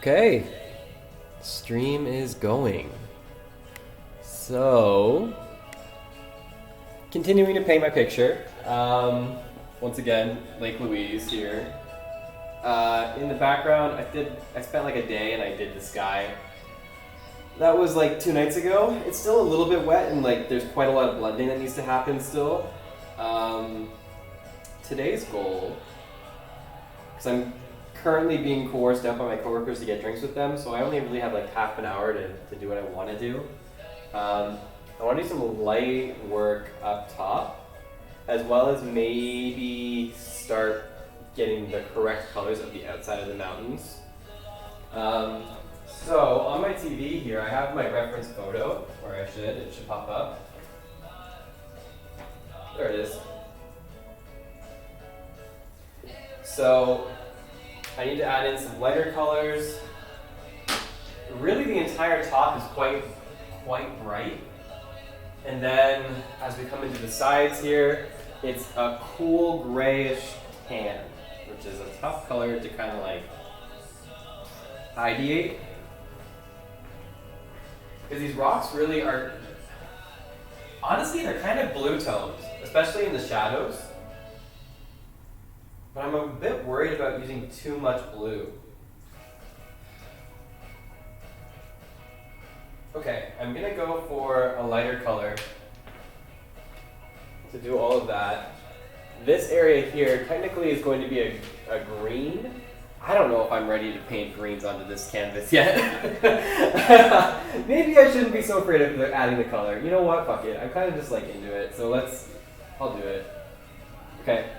Okay, stream is going. So, continuing to paint my picture. Once again, Lake Louise here. In the background, I spent like a day and I did the sky. That was like 2 nights ago. It's still a little bit wet and like there's quite a lot of blending that needs to happen still. Today's goal, because I'm currently being coerced out by my coworkers to get drinks with them, so I only really have like half an hour to do what I want to do. I want to do some light work up top, as well as maybe start getting the correct colors of the outside of the mountains. So on my TV here, I have my reference photo, or it should pop up. There it is. So I need to add in some lighter colors. Really the entire top is quite bright. And then as we come into the sides here, it's a cool grayish tan, which is a tough color to kind of like ideate. Because these rocks really are, honestly, they're kind of blue tones, especially in the shadows. But I'm a bit worried about using too much blue. Okay, I'm gonna go for a lighter color to do all of that. This area here technically is going to be a green. I don't know if I'm ready to paint greens onto this canvas yet. Maybe I shouldn't be so afraid of adding the color. You know what? Fuck it. I'm kind of just like into it. So I'll do it. Okay.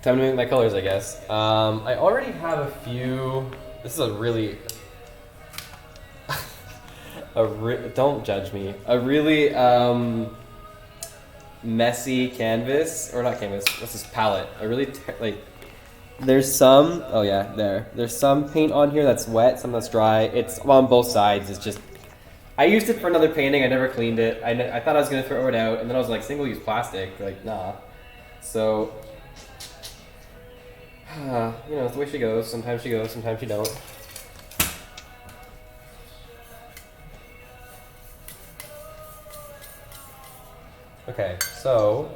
Time to make my colors, I guess. I already have a few. This is a really, don't judge me. A really messy canvas, or not canvas. What's this palette? A really there's some. Oh yeah, there. There's some paint on here that's wet, some that's dry. It's on both sides. It's just. I used it for another painting. I never cleaned it. I thought I was gonna throw it out, and then I was like, single-use plastic. Like, nah. So. You know, it's the way she goes. Sometimes she goes, sometimes she don't. Okay, so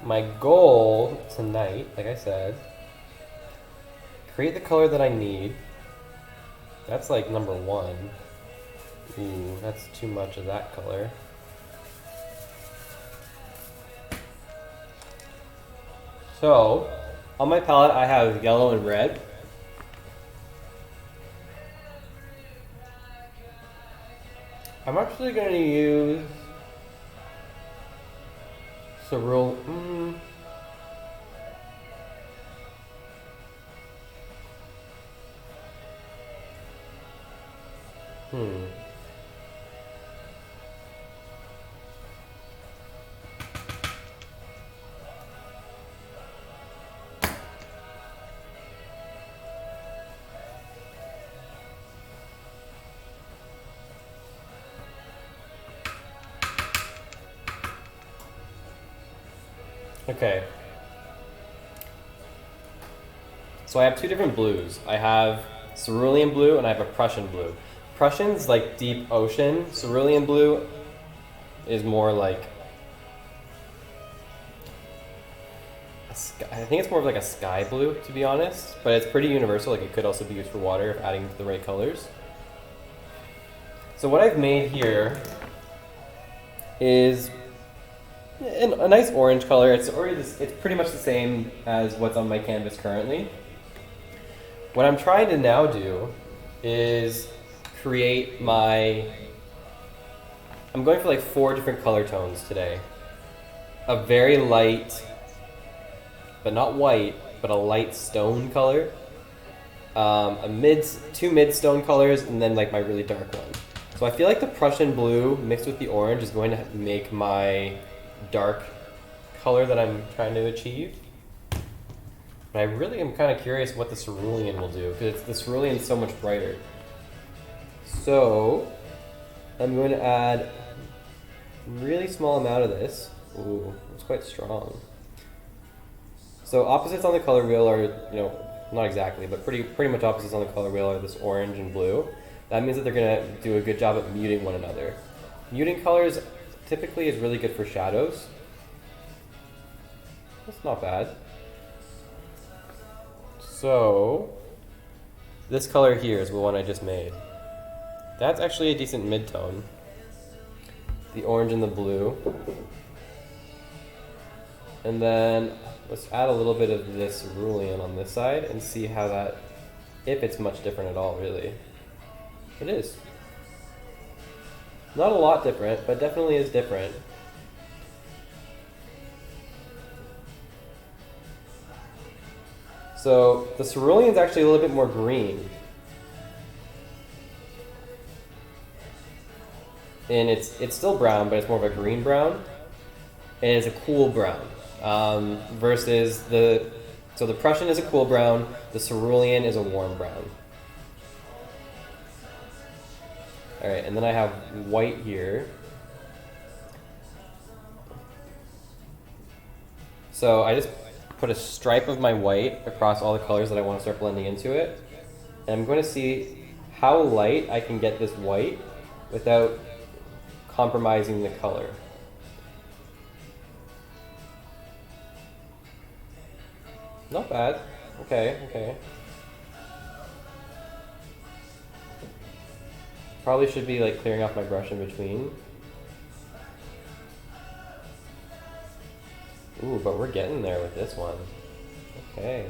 my goal tonight, like I said, create the color that I need. That's like number 1. Ooh, that's too much of that color. So, on my palette, I have yellow and red. I'm actually going to use cerulean. Okay. So I have 2 different blues. I have cerulean blue and I have a Prussian blue. Prussian's like deep ocean. Cerulean blue is more like I think it's more of like a sky blue, to be honest. But it's pretty universal. Like it could also be used for water if adding the right colors. So what I've made here is a nice orange color. It's pretty much the same as what's on my canvas currently. What I'm trying to now do is create I'm going for like 4 different color tones today. A very light, but not white, but a light stone color. 2 mid-stone colors, and then like my really dark one. So I feel like the Prussian blue mixed with the orange is going to make my dark color that I'm trying to achieve. But I really am kind of curious what the cerulean will do, because the cerulean is so much brighter. So I'm going to add a really small amount of this. Ooh, it's quite strong. So opposites on the color wheel are, not exactly, but pretty much opposites on the color wheel are this orange and blue. That means that they're going to do a good job at muting one another. Muting colors typically is really good for shadows. That's not bad. So, this color here is the one I just made. That's actually a decent mid-tone. The orange and the blue. And then let's add a little bit of this cerulean on this side and see how that, if it's much different at all, really. It is. Not a lot different, but definitely is different. So the cerulean is actually a little bit more green. And it's still brown, but it's more of a green brown. And it's a cool brown. Versus so the Prussian is a cool brown, the cerulean is a warm brown. All right, and then I have white here. So I just put a stripe of my white across all the colors that I want to start blending into it. And I'm going to see how light I can get this white without compromising the color. Not bad. Okay, okay. Probably should be like clearing off my brush in between. Ooh, but we're getting there with this one. Okay.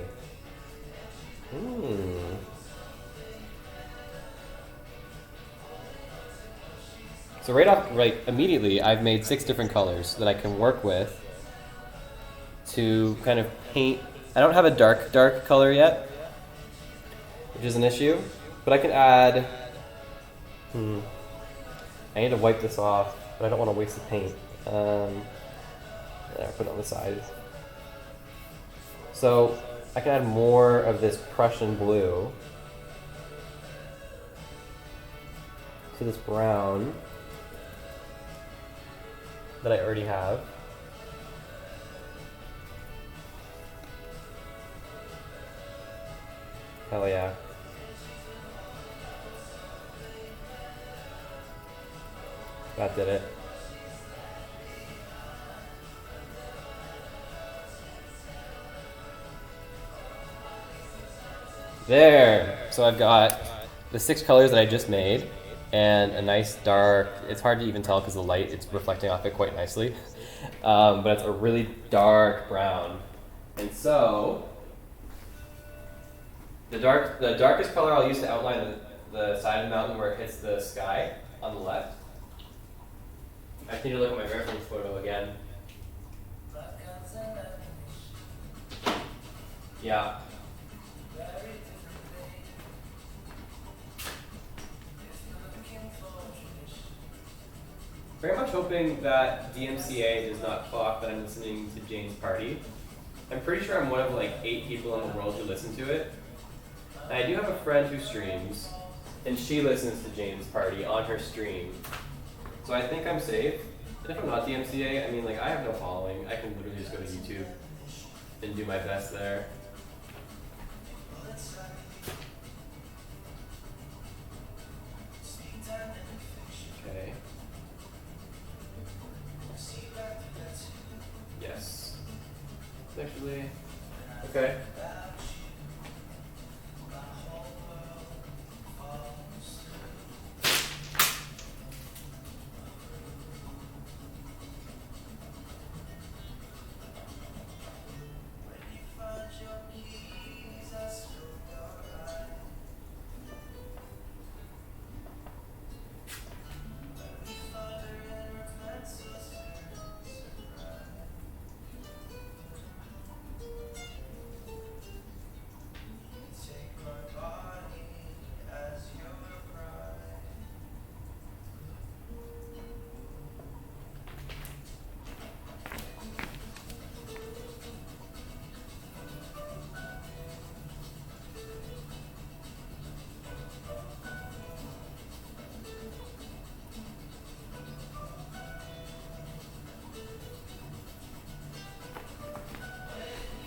So right immediately, I've made 6 different colors that I can work with to kind of paint. I don't have a dark color yet, which is an issue, but I can add, I need to wipe this off, but I don't want to waste the paint. There, put it on the side. So I can add more of this Prussian blue to this brown that I already have. Hell yeah. That did it. There! So I've got the 6 colors that I just made and a nice dark, it's hard to even tell because the light, it's reflecting off it quite nicely. But it's a really dark brown. And so, the darkest color I'll use to outline the side of the mountain where it hits the sky on the left. I just need to look at my reference photo again. Yeah. Very much hoping that DMCA does not clock that I'm listening to Jane's Party. I'm pretty sure I'm one of like 8 people in the world who listen to it. And I do have a friend who streams, and she listens to Jane's Party on her stream. So I think I'm safe. And if I'm not DMCA, I mean, like, I have no following. I can literally just go to YouTube and do my best there. Okay. Yes. Actually, okay.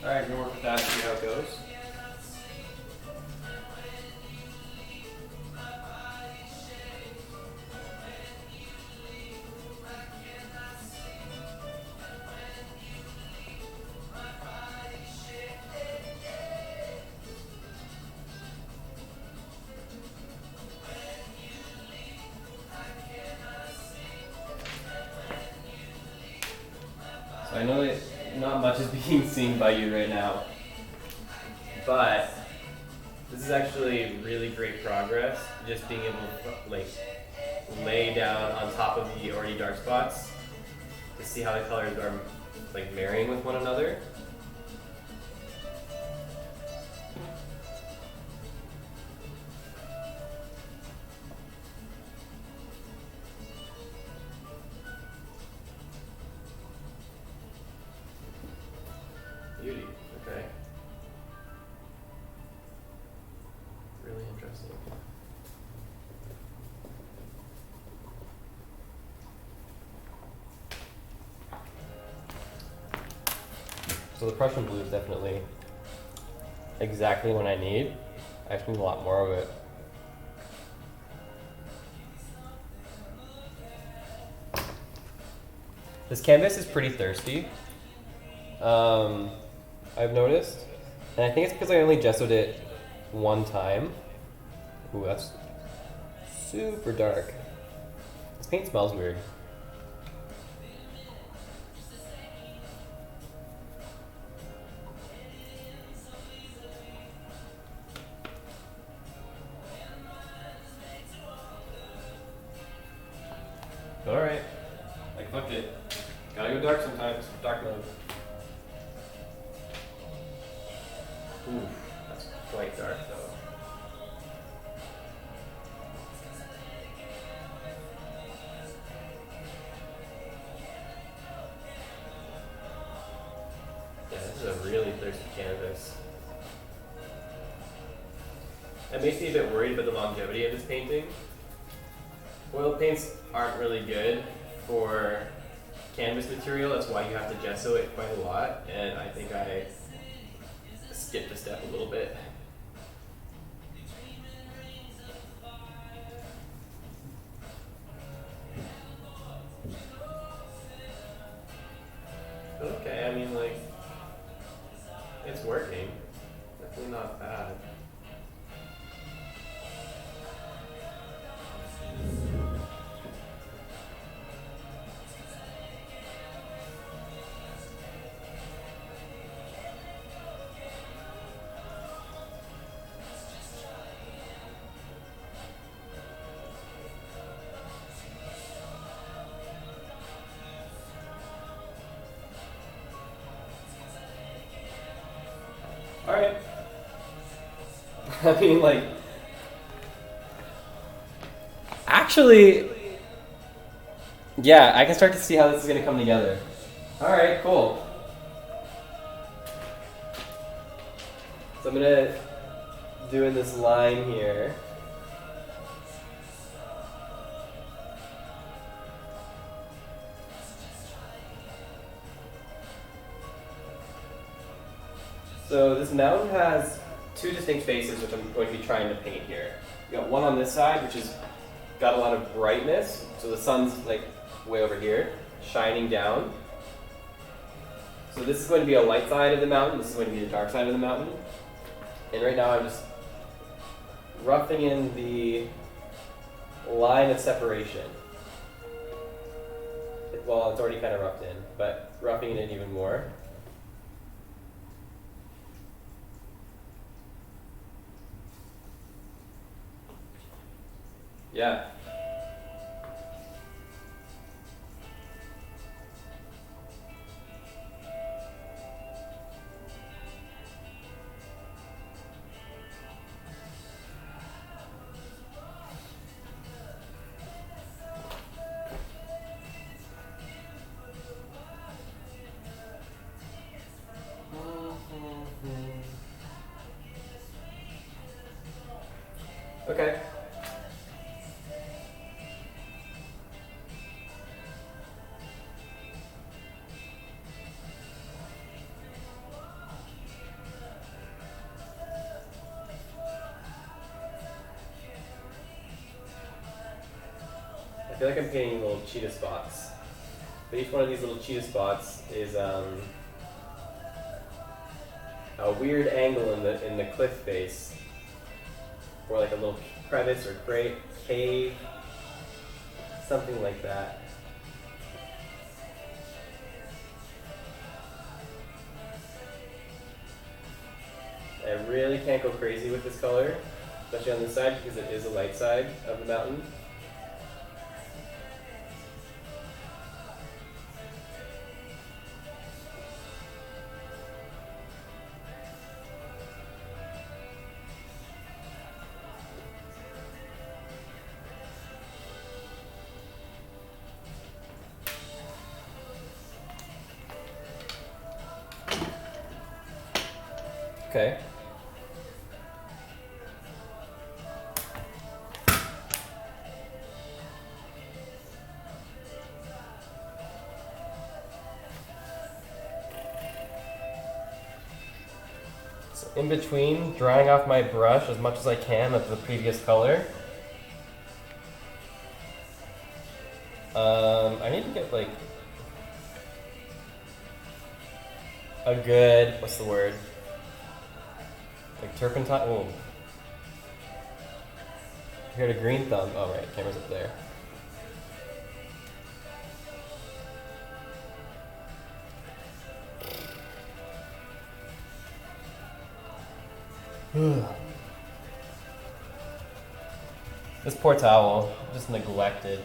Alright, we're gonna work with that and see how it goes. I know that not much is being seen by you right now, but this is actually really great progress. Just being able to like lay down on top of the already dark spots to see how the colors are like marrying with one another. Beauty. Okay. Really interesting. So the Prussian blue is definitely exactly what I need. I just need a lot more of it. This canvas is pretty thirsty. I've noticed, and I think it's because I only gessoed it one time. Ooh, that's super dark. This paint smells weird. Alright. Like, fuck it. Gotta go dark sometimes. Dark mode. Ooh, that's quite dark though. Yeah, this is a really thirsty canvas. It makes me a bit worried about the longevity of this painting. Oil paints aren't really good for canvas material, that's why you have to gesso it quite a lot, and I think I skipped a step a little bit. But okay, I mean, like, it's working. Definitely not bad. Alright. I mean, like, actually, yeah, I can start to see how this is going to come together. Alright, cool. So I'm going to do in this line here. So this mountain has two distinct faces, which I'm going to be trying to paint here. You got one on this side, which has got a lot of brightness. So the sun's like way over here, shining down. So this is going to be a light side of the mountain. This is going to be the dark side of the mountain. And right now I'm just roughing in the line of separation. Well, it's already kind of roughed in, but roughing it in even more. Yeah. Okay. I feel like I'm painting little cheetah spots. But each one of these little cheetah spots is a weird angle in the cliff face, or like a little crevice or cave, something like that. And I really can't go crazy with this color, especially on this side because it is a light side of the mountain. Okay. So in between, drying off my brush as much as I can of the previous color. I need to get like a good, what's the word? Like turpentine. Oh, I heard a green thumb. Oh right, camera's up there. This poor towel, just neglected.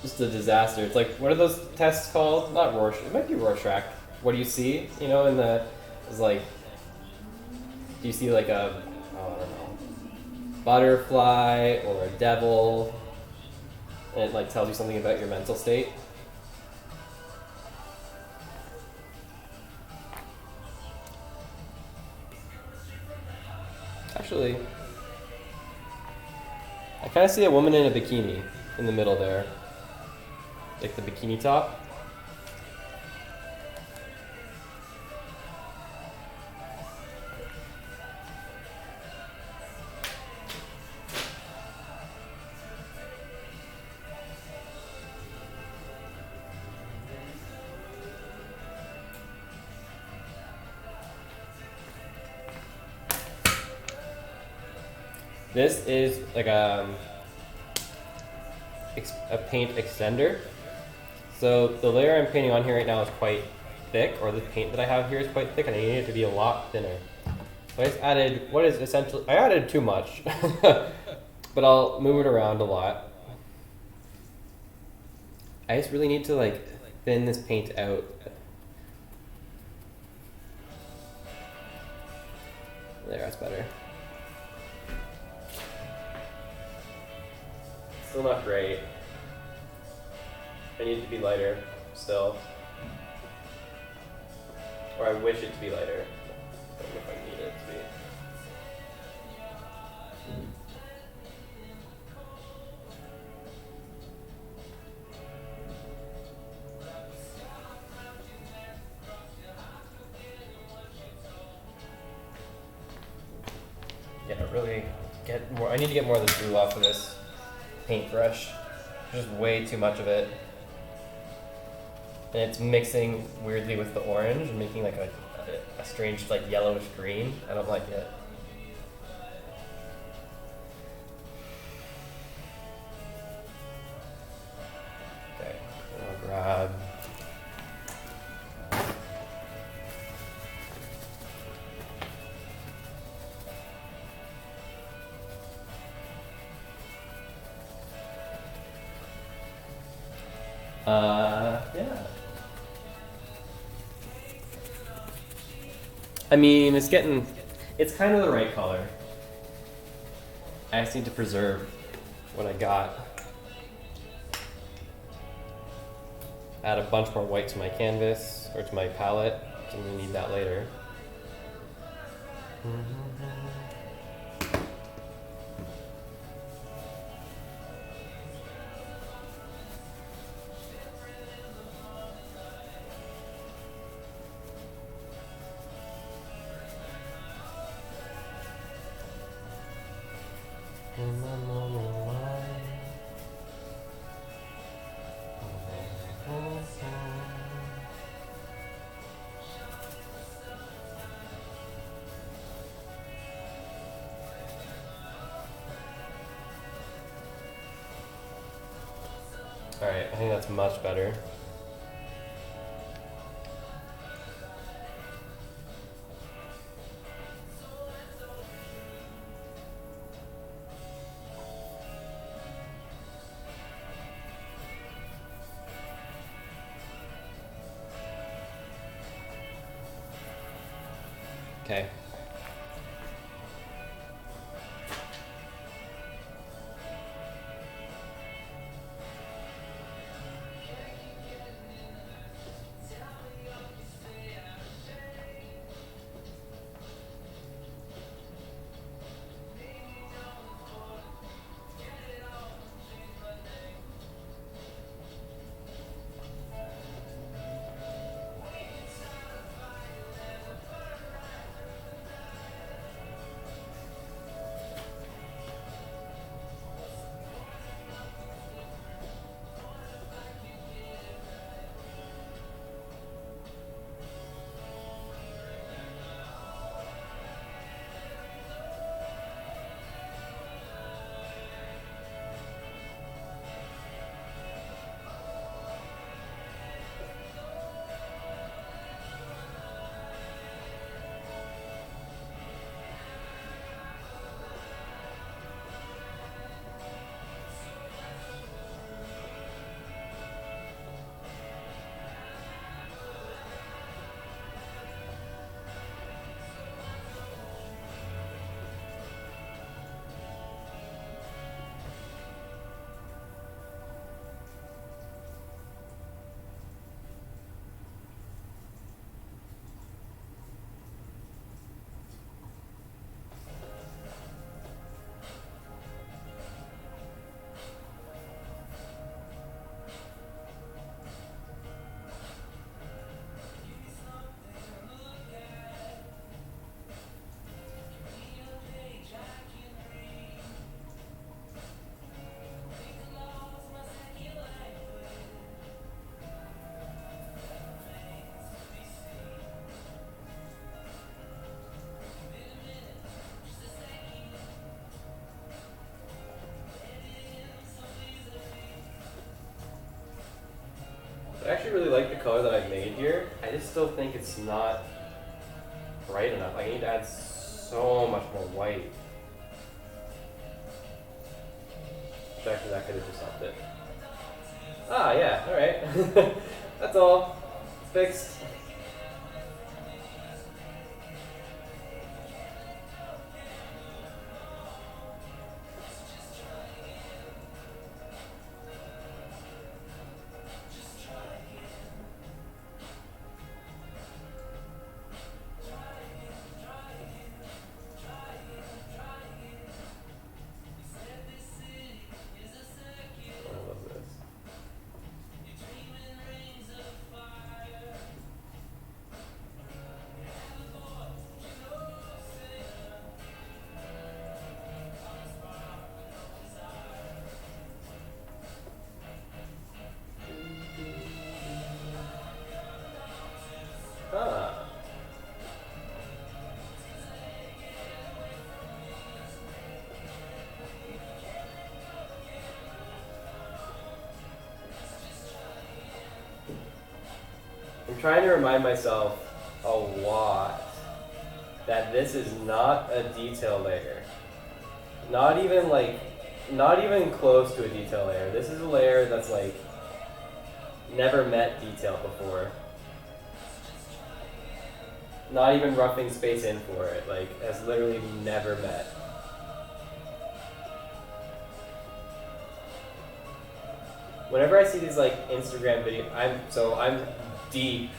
Just a disaster. It's like, what are those tests called? Not Rorschach. It might be Rorschach. What do you see? You know, in the, it's like, do you see like a, oh, I don't know, butterfly or a devil? And it like tells you something about your mental state. Actually, I kind of see a woman in a bikini in the middle there. Like the bikini top. This is like a paint extender. So the layer I'm painting on here right now is quite thick, or the paint that I have here is quite thick, and I need it to be a lot thinner. So I just added what is essentially, I added too much, but I'll move it around a lot. I just really need to like thin this paint out. There, that's better. Still not great. I need it to be lighter still. Or I wish it to be lighter. I don't know if I need it to be. Yeah, really get more. I need to get more of the glue off of this paintbrush. There's just way too much of it. And it's mixing weirdly with the orange and making like a strange like yellowish green. I don't like it. Okay, I'll grab. Yeah. I mean, it's kind of the right color. I just need to preserve what I got. Add a bunch more white to my canvas, or to my palette. I'm gonna need that later. Alright, I think that's much better. Okay. I actually really like the color that I've made here. I just still think it's not bright enough. I need to add so much more white. Actually, that could have just helped it. Ah, yeah, alright. That's all. It's fixed. I love this. Ah. I'm trying to remind myself a lot that this is not a detail layer. Not even close to a detail layer. This is a layer that's like never met detail before. Not even roughing space in for it, like has literally never met. Whenever I see these like Instagram videos, I'm deep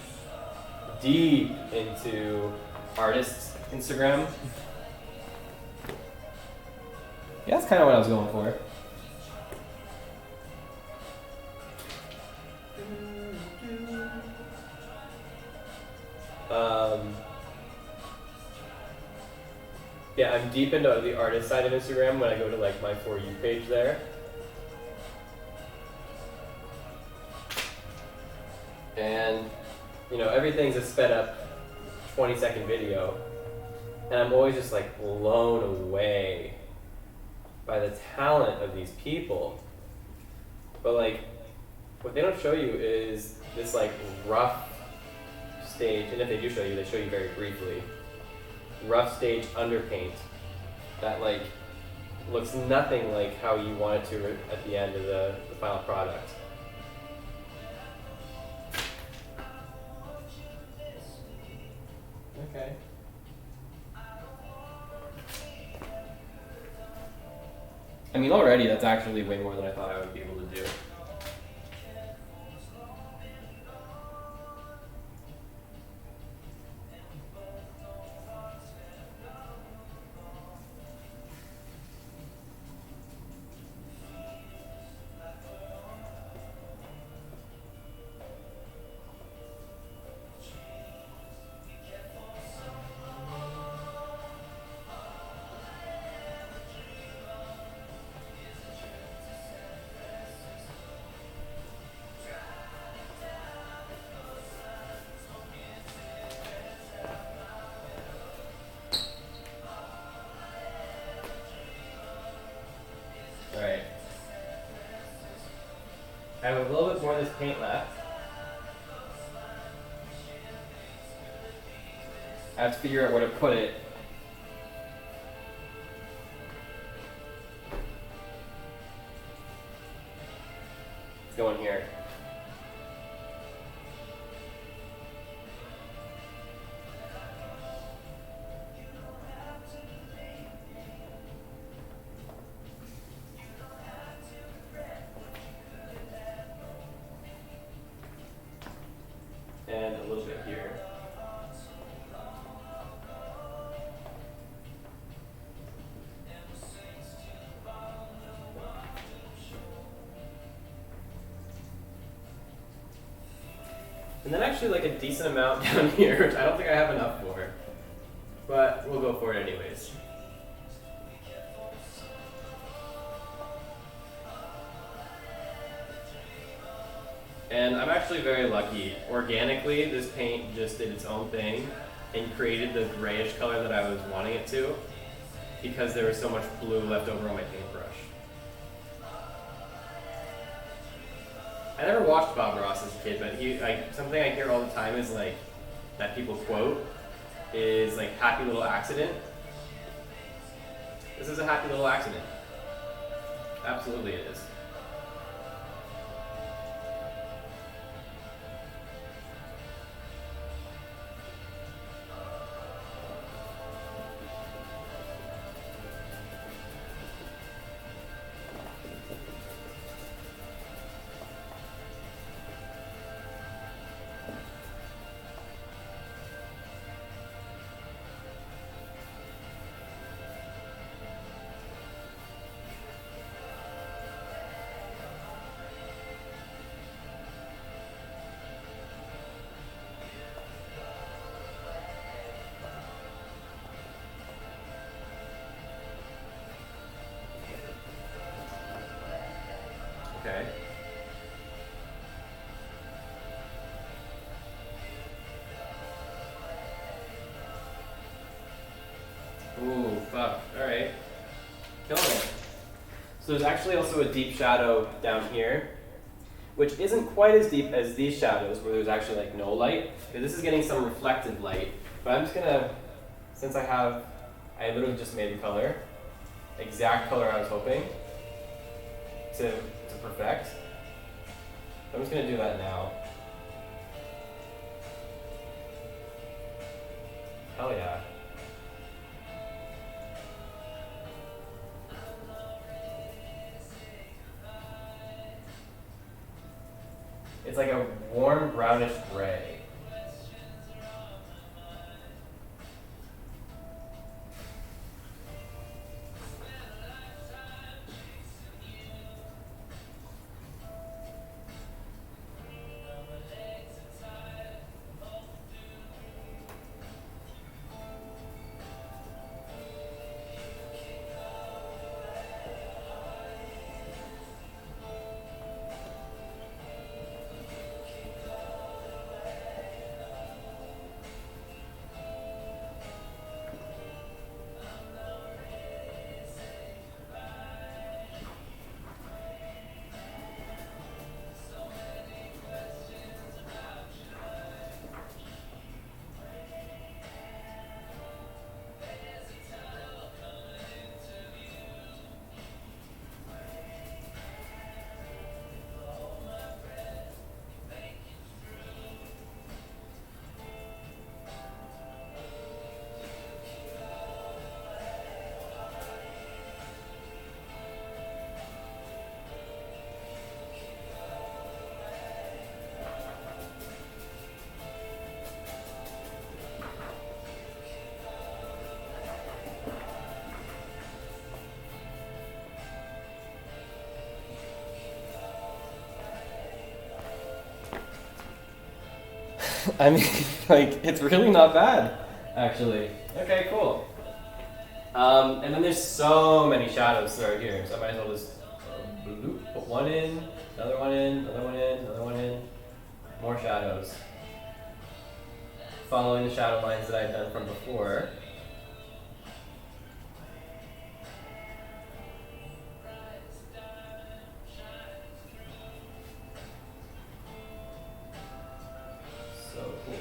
into artists' Instagram. Yeah, that's kind of what I was going for. Yeah, I'm deep into the artist side of Instagram when I go to like my For You page there. And, you know, everything's a sped up 20-second video. And I'm always just like blown away by the talent of these people. But like, what they don't show you is this like rough stage, and if they do show you, they show you very briefly. Rough stage underpaint that like looks nothing like how you want it to at the end of the final product. Okay. I mean, already that's actually way more than I thought I would be able to do. Alright. I have a little bit more of this paint left. I have to figure out where to put it. It's going here. And a little bit here. And then actually like a decent amount down here, which I don't think I have enough for. But we'll go for it anyways. And I'm actually very lucky. Organically, this paint just did its own thing and created the grayish color that I was wanting it to because there was so much blue left over on my paintbrush. I never watched Bob Ross as a kid, but he like something I hear all the time is like that people quote is like happy little accident. This is a happy little accident. Absolutely it is. Okay. Ooh, fuck. Alright. Killing it. So there's actually also a deep shadow down here, which isn't quite as deep as these shadows where there's actually like no light. This is getting some reflected light. But I'm just gonna, since I literally just made the color, exact color I was hoping to perfect. I'm just gonna do that now. Hell yeah. It's like a warm brownish gray. I mean, like, it's really not bad, actually. Okay, cool. And then there's so many shadows throughout here, so I might as well just put one in, another one in, another one in, another one in. More shadows. Following the shadow lines that I've done from before. So cool.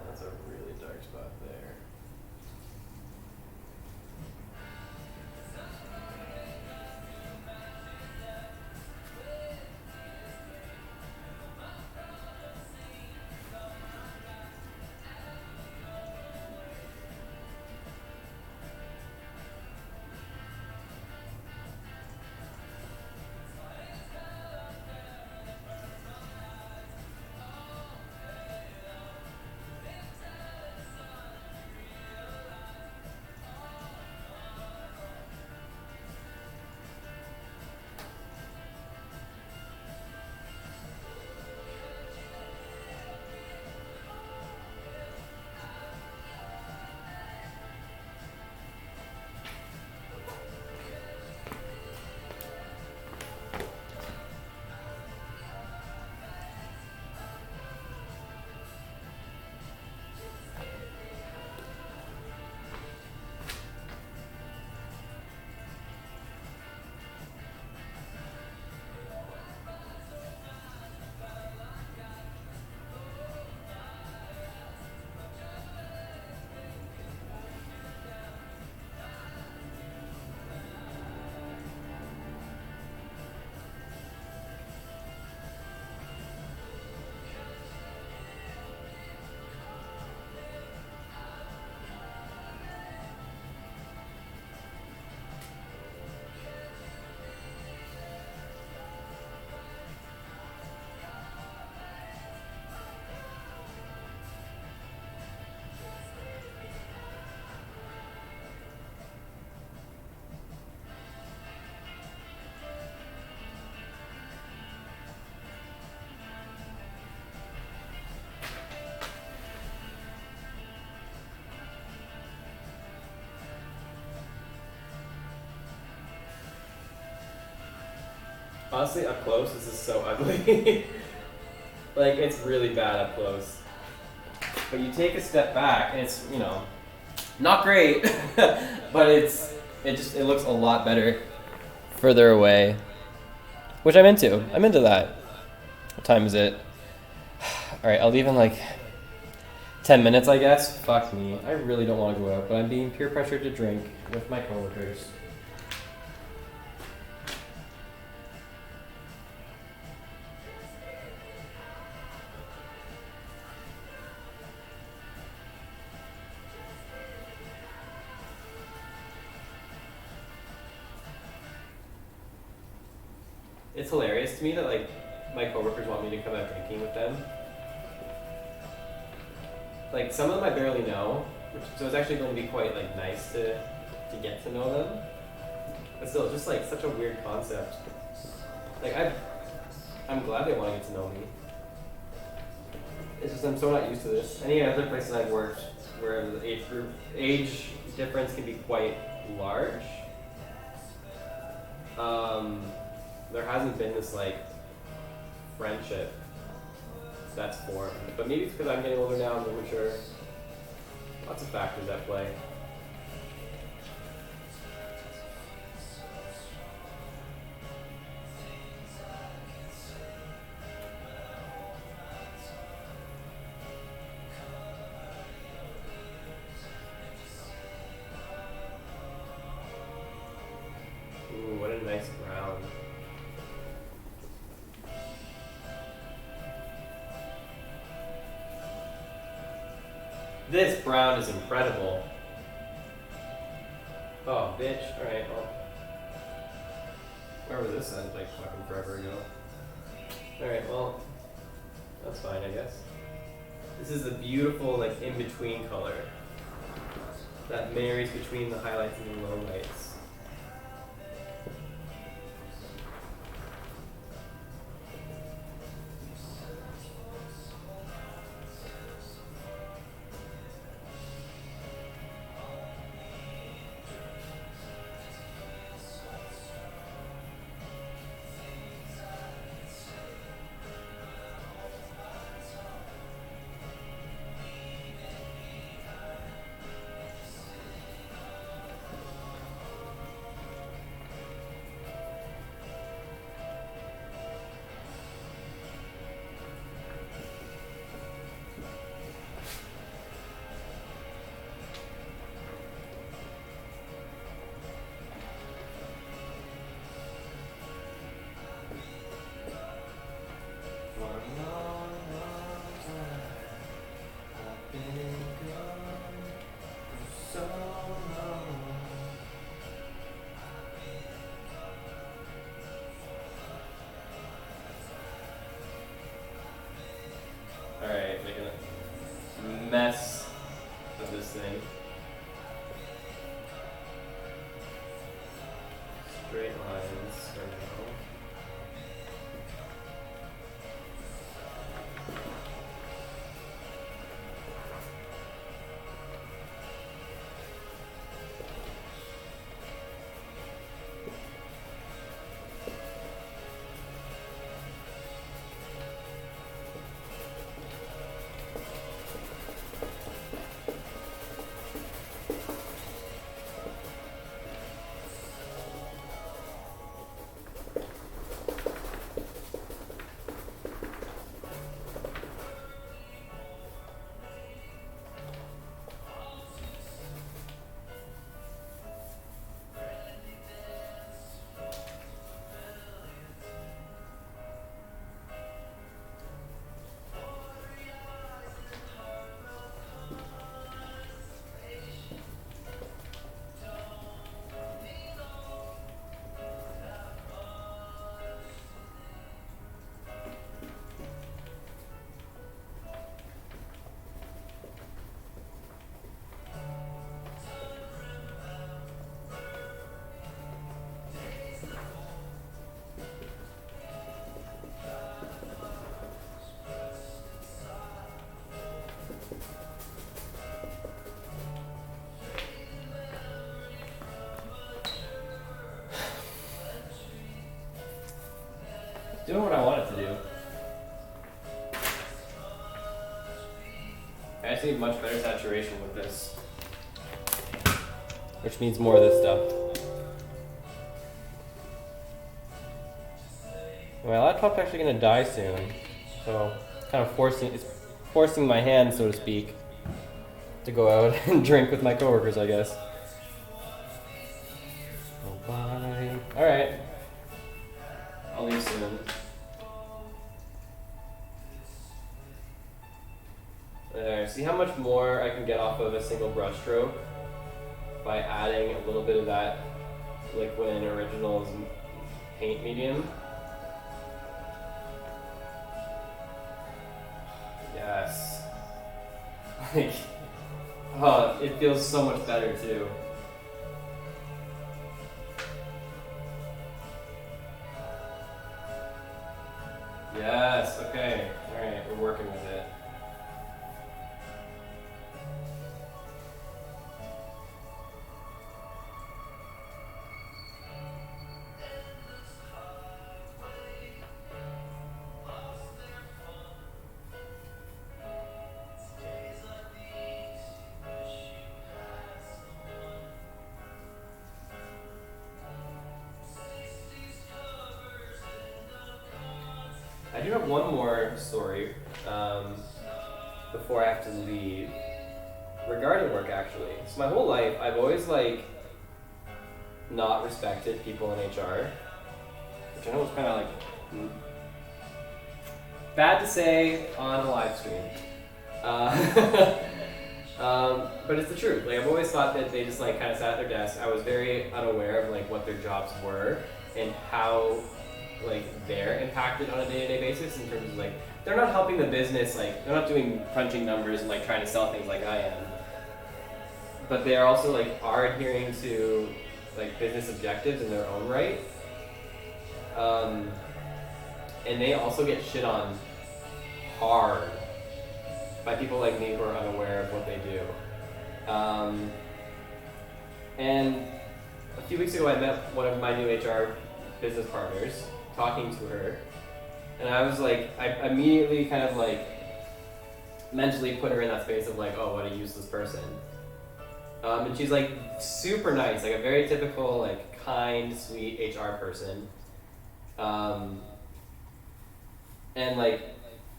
That's a really dark spot there. Honestly, up close, this is so ugly. Like, it's really bad up close. But you take a step back, and it's, not great, but it looks a lot better further away, which I'm into. I'm into that. What time is it? All right, I'll leave in like 10 minutes, I guess. Fuck me. I really don't want to go out, but I'm being peer pressured to drink with my coworkers. It's hilarious to me that like my coworkers want me to come out drinking with them. Like some of them I barely know, so it's actually going to be quite like nice to to get to know them. But still, it's just like such a weird concept. Like I'm glad they want to get to know me. It's just I'm so not used to this. Any other places I've worked where the age difference can be quite large, there hasn't been this like friendship that's formed. But maybe it's because I'm getting older now, I'm more mature. Lots of factors at play. Ooh, what a nice brown. This brown is incredible. Oh, bitch. Alright, well. Where was this at? Like fucking forever ago. Alright, well. That's fine, I guess. This is a beautiful, like, in-between color that marries between the highlights and the lowlights. Alright, making a mess of this thing. Straight lines for now. Doing what I want it to do. I just need much better saturation with this. Which means more of this stuff. My laptop's actually gonna die soon. So it's kind of forcing my hand, so to speak, to go out and drink with my coworkers, I guess. Oh, bye. Alright. I'll leave soon. There, see how much more I can get off of a single brush stroke by adding a little bit of that Liquid Originals paint medium. Yes. Like, oh, it feels so much better too. Yes, okay. Alright, we're working with it. I do have one more story before I have to leave regarding work actually. So my whole life I've always like not respected people in HR, which I know is kind of like bad to say on a live stream. But it's the truth. Like I've always thought that they just like kind of sat at their desk. I was very unaware of like what their jobs were and how like they're impacted on a day-to-day basis in terms of like they're not helping the business, like they're not doing crunching numbers and like trying to sell things like I am, but they are also like are adhering to like business objectives in their own right, and they also get shit on hard by people like me who are unaware of what they do. And a few weeks ago I met one of my new HR business partners, talking to her, and I was like, I immediately kind of like mentally put her in that space of like, oh, what a useless person. And she's like super nice, like a very typical like kind, sweet HR person. And like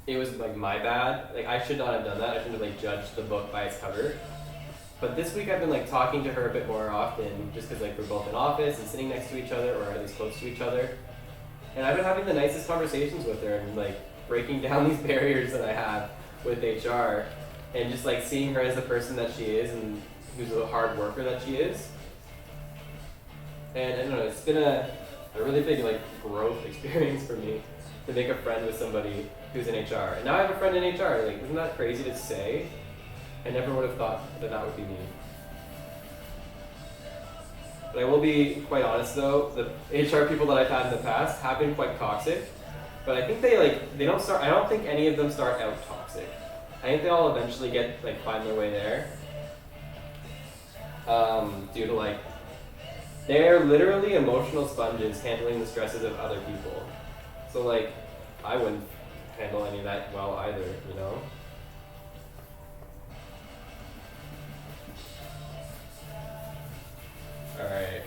it was like my bad. Like I should not have done that. I shouldn't have like judged the book by its cover. But this week I've been like talking to her a bit more often, just because like we're both in office and sitting next to each other, or at least close to each other. And I've been having the nicest conversations with her and like breaking down these barriers that I have with HR, and just like seeing her as the person that she is and who's a hard worker that she is. And I don't know, it's been a really big like growth experience for me to make a friend with somebody who's in HR. And now I have a friend in HR. Like, isn't that crazy to say? I never would have thought that that would be me. But I will be quite honest though, the HR people that I've had in the past have been quite toxic. But I think they don't start, I don't think any of them start out toxic. I think they all eventually find their way there. Due to like, they're literally emotional sponges handling the stresses of other people. So like, I wouldn't handle any of that well either, you know? Alright.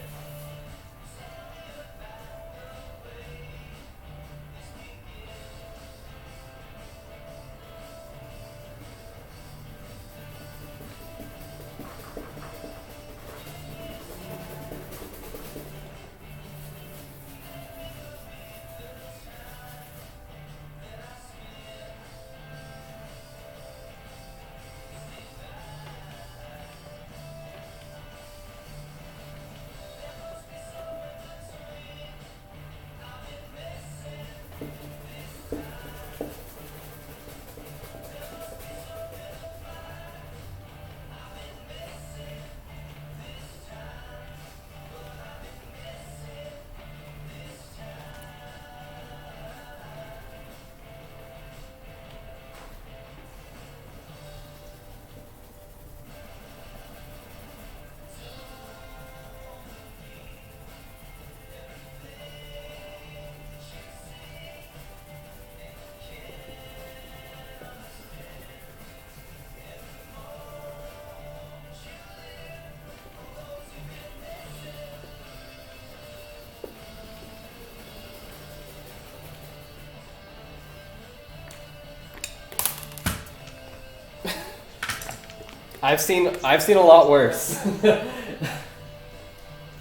I've seen a lot worse.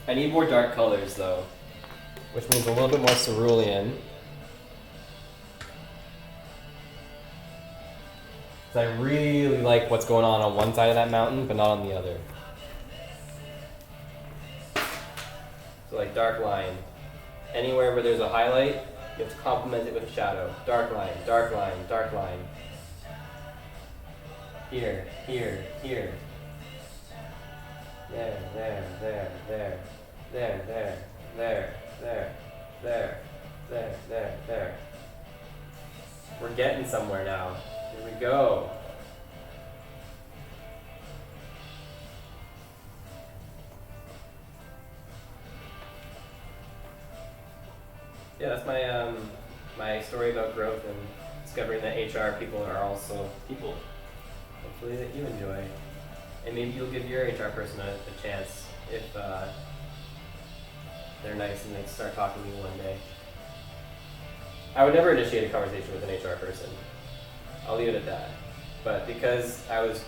I need more dark colors though, which means a little bit more cerulean. Because I really like what's going on one side of that mountain, but not on the other. So like dark line. Anywhere where there's a highlight, you have to complement it with a shadow. Dark line, dark line, dark line. Here, here, here. There, there, there, there, there, there, there, there, there, there, there, there. We're getting somewhere now. Here we go. Yeah, that's my story about growth and discovering that HR people are also people. Hopefully that you enjoy. And maybe you'll give your HR person a chance if they're nice and they start talking to you one day. I would never initiate a conversation with an HR person. I'll leave it at that. But because I was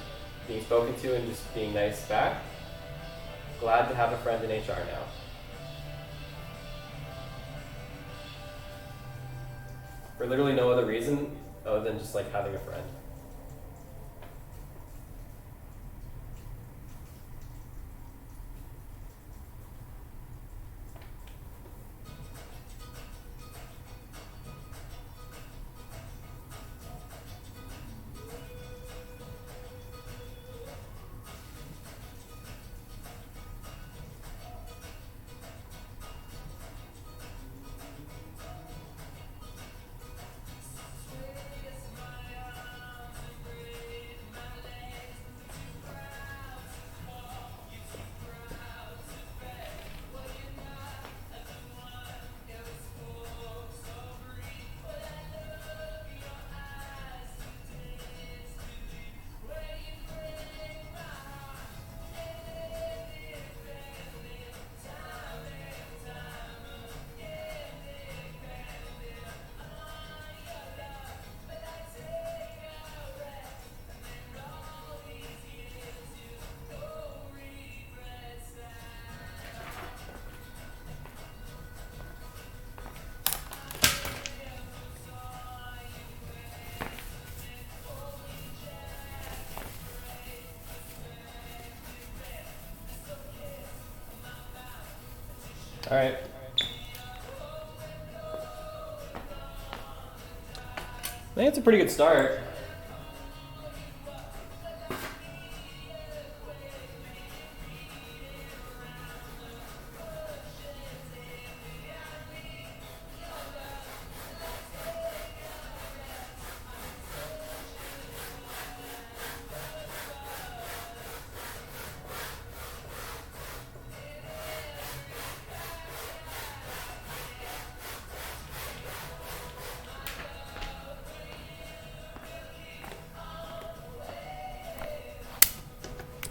being spoken to and just being nice back, glad to have a friend in HR now. For literally no other reason other than just like having a friend. All right. I think it's a pretty good start.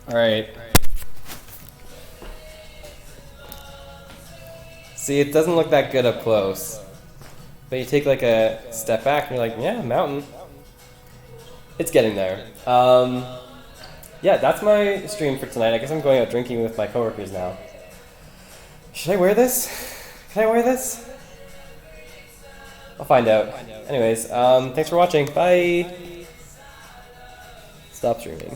All right. See, it doesn't look that good up close. But you take like a step back and you're like, yeah, mountain. It's getting there. Yeah, that's my stream for tonight. I guess I'm going out drinking with my coworkers now. Should I wear this? Can I wear this? I'll find out. Anyways, thanks for watching. Bye. Stop streaming.